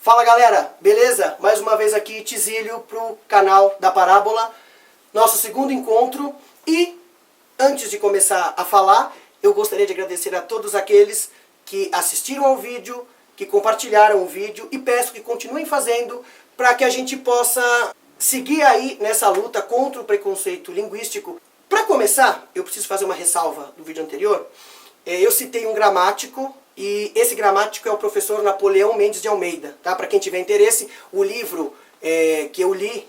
Fala galera, beleza? Mais uma vez aqui Tizílio pro canal da Parábola, nosso segundo encontro. E antes de começar a falar, eu gostaria de agradecer a todos aqueles que assistiram ao vídeo, que compartilharam o vídeo, e peço que continuem fazendo para que a gente possa seguir aí nessa luta contra o preconceito linguístico. Para começar, eu preciso fazer uma ressalva do vídeo anterior. Eu citei um gramático, e esse gramático é o professor Napoleão Mendes de Almeida. Tá? Para quem tiver interesse, o livro que eu li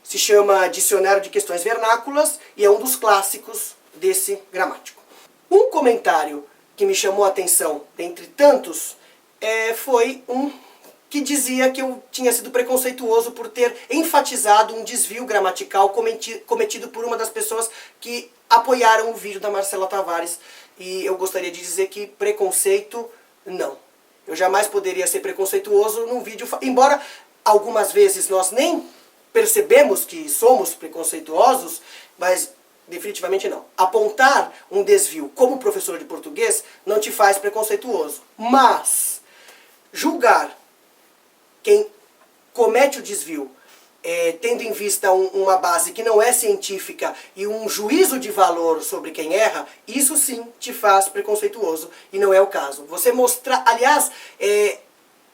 se chama Dicionário de Questões Vernáculas e é um dos clássicos desse gramático. Um comentário que me chamou a atenção, dentre tantos, foi um que dizia que eu tinha sido preconceituoso por ter enfatizado um desvio gramatical cometido por uma das pessoas que apoiaram o vídeo da Marcela Tavares. E eu gostaria de dizer que preconceito, não. Eu jamais poderia ser preconceituoso num vídeo, embora algumas vezes nós nem percebemos que somos preconceituosos, mas definitivamente não. Apontar um desvio como professor de português não te faz preconceituoso. Mas julgar quem comete o desvio tendo em vista uma base que não é científica e um juízo de valor sobre quem erra, isso sim te faz preconceituoso, e não é o caso. Você mostrar, aliás,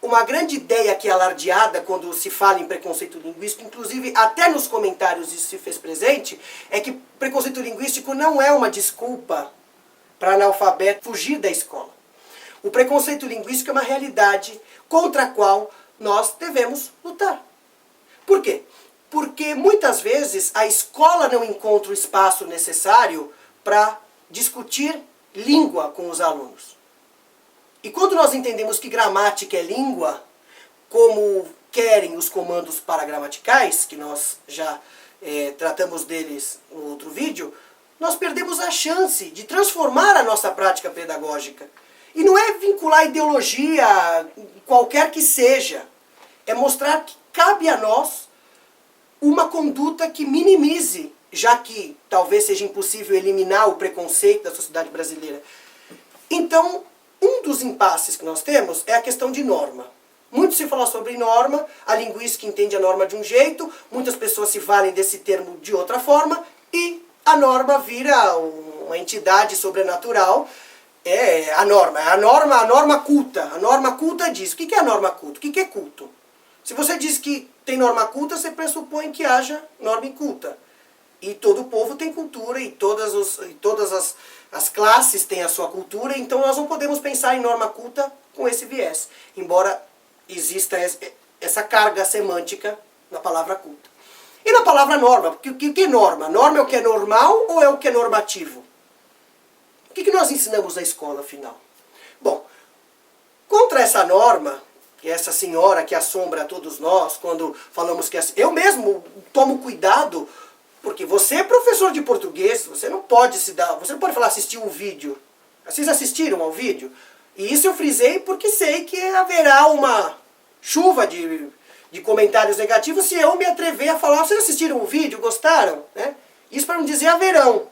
uma grande ideia que é alardeada quando se fala em preconceito linguístico, inclusive até nos comentários isso se fez presente, é que preconceito linguístico não é uma desculpa para analfabeto fugir da escola. O preconceito linguístico é uma realidade contra a qual nós devemos lutar. Por quê? Porque muitas vezes a escola não encontra o espaço necessário para discutir língua com os alunos. E quando nós entendemos que gramática é língua, como querem os comandos paragramaticais, que nós já tratamos deles no outro vídeo, nós perdemos a chance de transformar a nossa prática pedagógica. E não é vincular ideologia, qualquer que seja. É mostrar que cabe a nós uma conduta que minimize, já que talvez seja impossível eliminar o preconceito da sociedade brasileira. Então, um dos impasses que nós temos é a questão de norma. Muito se fala sobre norma, a linguística entende a norma de um jeito, muitas pessoas se valem desse termo de outra forma, e a norma vira uma entidade sobrenatural. A norma culta. A norma culta diz. O que é a norma culta? O que é culto? Se você diz que tem norma culta, você pressupõe que haja norma inculta. E todo povo tem cultura, e todas as classes têm a sua cultura, então nós não podemos pensar em norma culta com esse viés. Embora exista essa carga semântica na palavra culta. E na palavra norma, o que é norma? Norma é o que é normal ou é o que é normativo? O que nós ensinamos na escola, afinal? Bom, contra essa norma, que é essa senhora que assombra a todos nós, quando falamos que... Eu mesmo tomo cuidado, porque você é professor de português, você não pode falar assistir um vídeo. Vocês assistiram ao vídeo? E isso eu frisei porque sei que haverá uma chuva de comentários negativos se eu me atrever a falar, vocês assistiram o vídeo, gostaram? Isso para não dizer haverão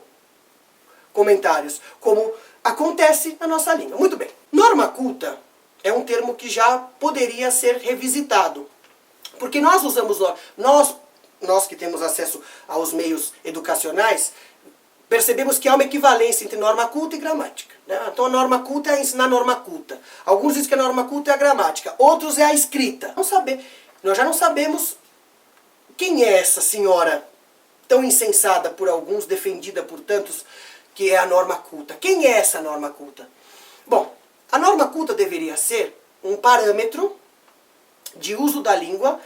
comentários, como acontece na nossa língua. Muito bem. Norma culta é um termo que já poderia ser revisitado. Porque nós usamos, nós que temos acesso aos meios educacionais, percebemos que há uma equivalência entre norma culta e gramática. Então a norma culta é ensinar norma culta. Alguns dizem que a norma culta é a gramática, outros é a escrita. Nós já não sabemos quem é essa senhora tão insensada por alguns, defendida por tantos, que é a norma culta. Quem é essa norma culta? Bom, a norma culta deveria ser um parâmetro de uso da língua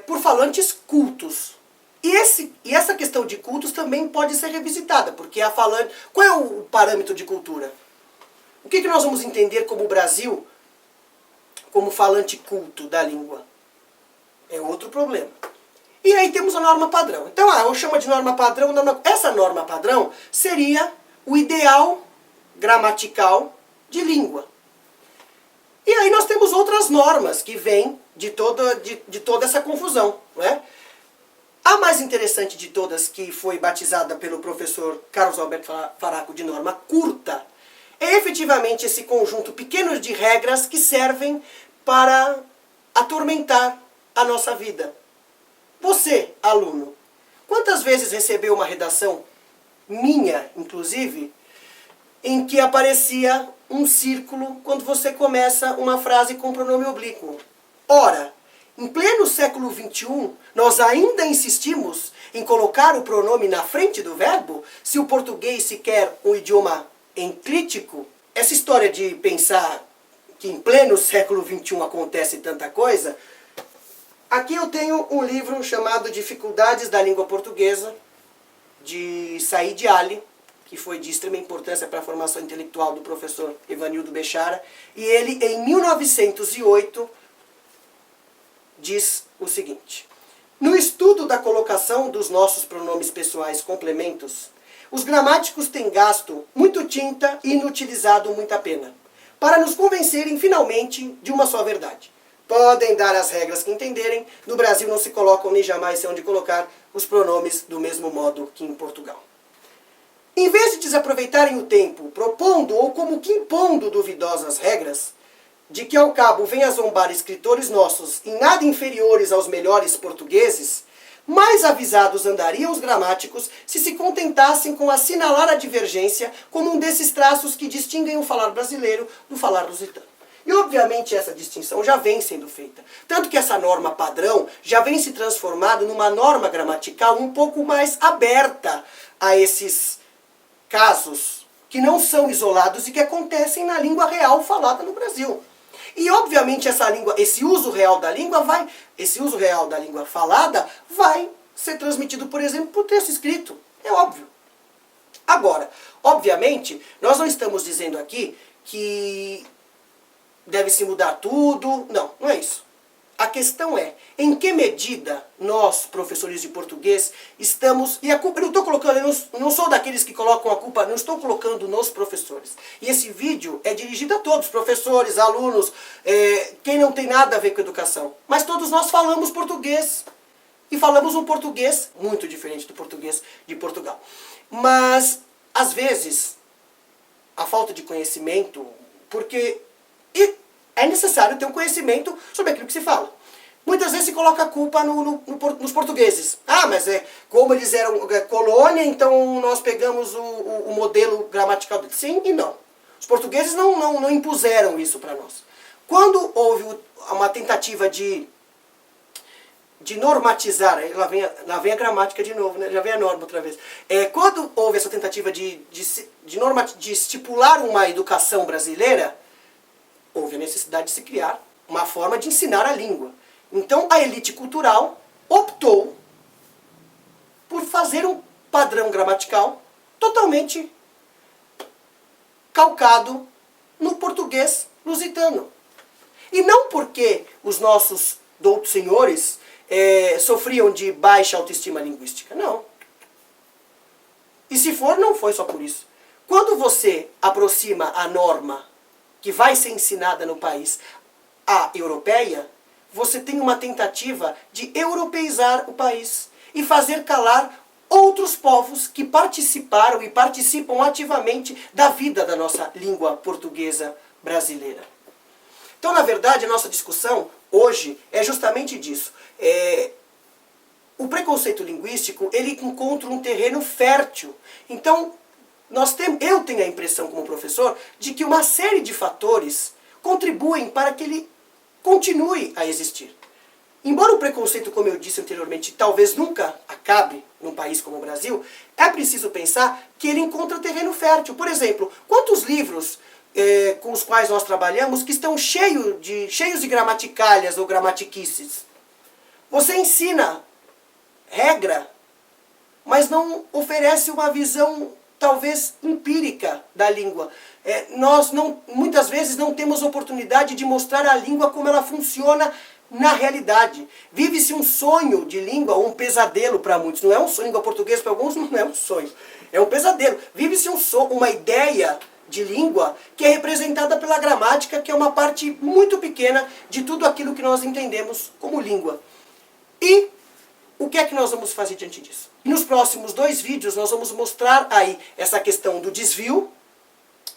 por falantes cultos. E essa questão de cultos também pode ser revisitada, porque a falante... Qual é o parâmetro de cultura? O que nós vamos entender como Brasil, como falante culto da língua? É outro problema. E aí temos a norma padrão. Então, eu chamo de norma padrão. Essa norma padrão seria o ideal gramatical de língua. E aí nós temos outras normas que vêm de toda essa confusão. Não é? A mais interessante de todas, que foi batizada pelo professor Carlos Alberto Faraco de norma curta, é efetivamente esse conjunto pequeno de regras que servem para atormentar a nossa vida. Você, aluno, quantas vezes recebeu uma redação, minha inclusive, em que aparecia um círculo quando você começa uma frase com pronome oblíquo? Ora, em pleno século XXI, nós ainda insistimos em colocar o pronome na frente do verbo, se o português se quer um idioma enclítico? Essa história de pensar que em pleno século XXI acontece tanta coisa, aqui eu tenho um livro chamado Dificuldades da Língua Portuguesa, de Said Ali, que foi de extrema importância para a formação intelectual do professor Evanildo Bechara, e ele, em 1908, diz o seguinte: no estudo da colocação dos nossos pronomes pessoais complementos, os gramáticos têm gasto muito tinta e inutilizado muita pena, para nos convencerem finalmente de uma só verdade. Podem dar as regras que entenderem, no Brasil não se colocam nem jamais sei onde colocar os pronomes do mesmo modo que em Portugal. Em vez de desaproveitarem o tempo propondo ou como que impondo duvidosas regras, de que ao cabo venha a zombar escritores nossos em nada inferiores aos melhores portugueses, mais avisados andariam os gramáticos se contentassem com assinalar a divergência como um desses traços que distinguem o falar brasileiro do falar lusitano. E obviamente essa distinção já vem sendo feita. Tanto que essa norma padrão já vem se transformando numa norma gramatical um pouco mais aberta a esses casos que não são isolados e que acontecem na língua real falada no Brasil. E obviamente esse uso real da língua falada vai ser transmitido, por exemplo, por texto escrito. É óbvio. Agora, obviamente, nós não estamos dizendo aqui que deve-se mudar tudo. Não, não é isso. A questão é, em que medida nós, professores de português, estamos... E a culpa, eu não estou colocando, eu não sou daqueles que colocam a culpa, não estou colocando nos professores. E esse vídeo é dirigido a todos, professores, alunos, quem não tem nada a ver com educação. Mas todos nós falamos português. E falamos um português muito diferente do português de Portugal. Mas, às vezes, a falta de conhecimento, porque... é necessário ter um conhecimento sobre aquilo que se fala. Muitas vezes se coloca a culpa nos portugueses. Ah, mas como eles eram colônia, então nós pegamos o modelo gramatical deles. Sim e não. Os portugueses não impuseram isso para nós. Quando houve uma tentativa de normatizar, lá vem a gramática de novo, né? Já vem a norma outra vez. Quando houve essa tentativa de estipular uma educação brasileira, houve a necessidade de se criar uma forma de ensinar a língua. Então a elite cultural optou por fazer um padrão gramatical totalmente calcado no português lusitano. E não porque os nossos doutos senhores sofriam de baixa autoestima linguística, não. E se for, não foi só por isso. Quando você aproxima a norma que vai ser ensinada no país à europeia, você tem uma tentativa de europeizar o país e fazer calar outros povos que participaram e participam ativamente da vida da nossa língua portuguesa brasileira. Então, na verdade, a nossa discussão hoje é justamente disso. O preconceito linguístico, ele encontra um terreno fértil. Então, eu tenho a impressão como professor de que uma série de fatores contribuem para que ele continue a existir. Embora o preconceito, como eu disse anteriormente, talvez nunca acabe num país como o Brasil, é preciso pensar que ele encontra terreno fértil. Por exemplo, quantos livros com os quais nós trabalhamos que estão cheios de gramaticalhas ou gramatiquices? Você ensina regra, mas não oferece uma visão talvez empírica da língua. Nós muitas vezes não temos oportunidade de mostrar a língua como ela funciona na realidade. Vive-se um sonho de língua, ou um pesadelo para muitos. Não é um sonho, língua portuguesa para alguns não é um sonho. É um pesadelo. Vive-se uma ideia de língua que é representada pela gramática, que é uma parte muito pequena de tudo aquilo que nós entendemos como língua. E o que é que nós vamos fazer diante disso? Nos próximos 2 vídeos nós vamos mostrar aí essa questão do desvio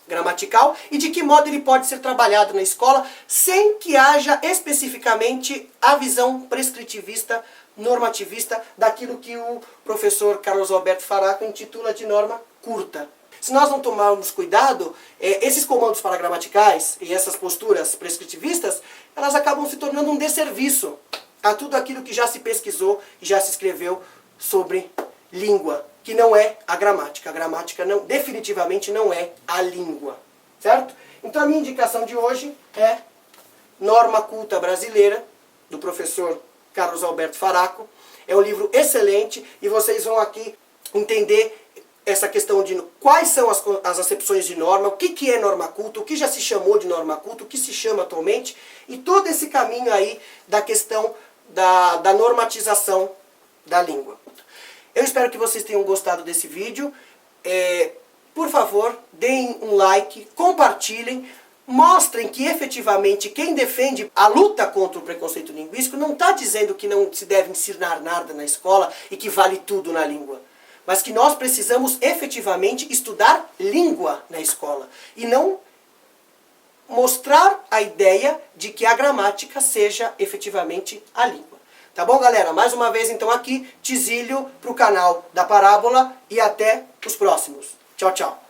gramatical e de que modo ele pode ser trabalhado na escola sem que haja especificamente a visão prescritivista, normativista daquilo que o professor Carlos Alberto Faraco intitula de norma curta. Se nós não tomarmos cuidado, esses comandos paragramaticais e essas posturas prescritivistas, elas acabam se tornando um desserviço a tudo aquilo que já se pesquisou e já se escreveu sobre língua, que não é a gramática. A gramática não, definitivamente não é a língua, certo? Então a minha indicação de hoje é Norma Culta Brasileira, do professor Carlos Alberto Faraco. É um livro excelente e vocês vão aqui entender essa questão de quais são as acepções de norma, o que é norma culta, o que já se chamou de norma culta, o que se chama atualmente, e todo esse caminho aí da questão da normatização da língua. Eu espero que vocês tenham gostado desse vídeo. Por favor, deem um like, compartilhem, mostrem que efetivamente quem defende a luta contra o preconceito linguístico não está dizendo que não se deve ensinar nada na escola e que vale tudo na língua. Mas que nós precisamos efetivamente estudar língua na escola. E não mostrar a ideia de que a gramática seja efetivamente a língua. Tá bom, galera? Mais uma vez, então, aqui, Tizílio para o canal da Parábola e até os próximos. Tchau, tchau.